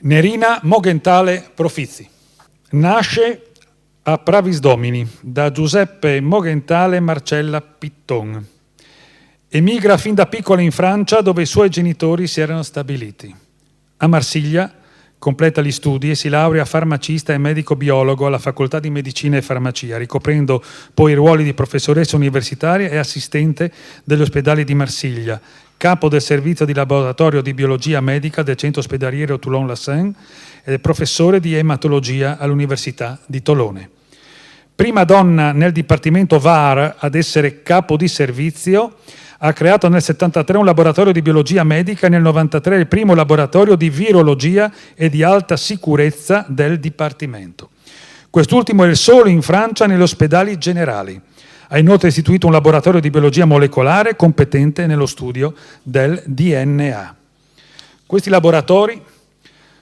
Nerina Mogentale Profizzi. Nasce a Pravisdomini da Giuseppe Mogentale e Marcella Pitton. Emigra fin da piccola in Francia, dove i suoi genitori si erano stabiliti. A Marsiglia completa gli studi e si laurea farmacista e medico biologo alla Facoltà di Medicina e Farmacia, ricoprendo poi i ruoli di professoressa universitaria e assistente degli ospedali di Marsiglia, capo del servizio di laboratorio di biologia medica del centro ospedaliero Toulon-la-Seine e professore di ematologia all'Università di Tolone. Prima donna nel Dipartimento VAR ad essere capo di servizio, ha creato nel 1973 un laboratorio di biologia medica e nel 1993 il primo laboratorio di virologia e di alta sicurezza del Dipartimento. Quest'ultimo è il solo in Francia negli ospedali generali. Ha inoltre istituito un laboratorio di biologia molecolare competente nello studio del DNA. Questi laboratori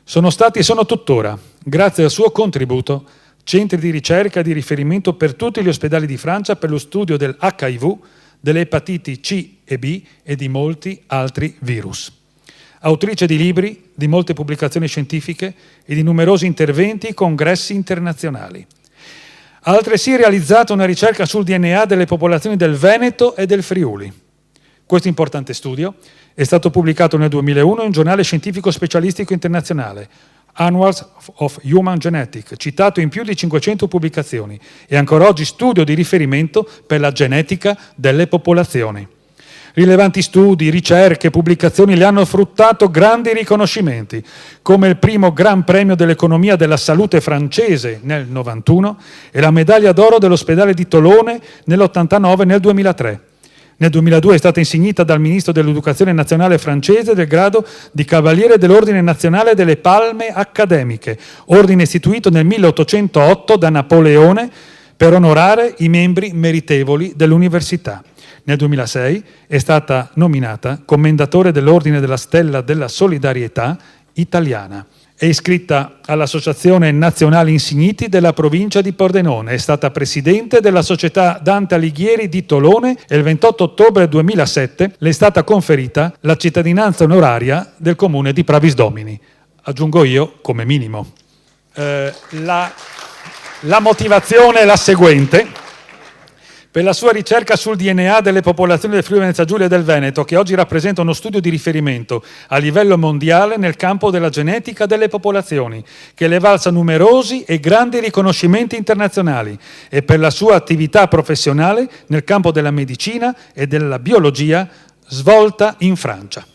sono stati e sono tuttora, grazie al suo contributo, centri di ricerca e di riferimento per tutti gli ospedali di Francia per lo studio del HIV, delle epatiti C e B e di molti altri virus. Autrice di libri, di molte pubblicazioni scientifiche e di numerosi interventi e congressi internazionali. Ha altresì realizzato una ricerca sul DNA delle popolazioni del Veneto e del Friuli. Questo importante studio è stato pubblicato nel 2001 in un giornale scientifico specialistico internazionale, Annals of Human Genetics, citato in più di 500 pubblicazioni e ancora oggi studio di riferimento per la genetica delle popolazioni. Rilevanti studi, ricerche e pubblicazioni le hanno fruttato grandi riconoscimenti, come il primo Gran Premio dell'Economia della Salute francese nel 91 e la medaglia d'oro dell'ospedale di Tolone nell'89 e nel 2003. Nel 2002 è stata insignita dal Ministro dell'Educazione Nazionale francese del grado di Cavaliere dell'Ordine Nazionale delle Palme Accademiche, ordine istituito nel 1808 da Napoleone per onorare i membri meritevoli dell'università. Nel 2006 è stata nominata commendatore dell'Ordine della Stella della Solidarietà italiana. È iscritta all'Associazione Nazionale Insigniti della provincia di Pordenone. È stata presidente della Società Dante Alighieri di Tolone e il 28 ottobre 2007 le è stata conferita la cittadinanza onoraria del comune di Pravisdomini. Aggiungo io come minimo. La motivazione è la seguente. Per la sua ricerca sul DNA delle popolazioni del Friuli Venezia Giulia e del Veneto, che oggi rappresenta uno studio di riferimento a livello mondiale nel campo della genetica delle popolazioni, che le valsa numerosi e grandi riconoscimenti internazionali, e per la sua attività professionale nel campo della medicina e della biologia svolta in Francia.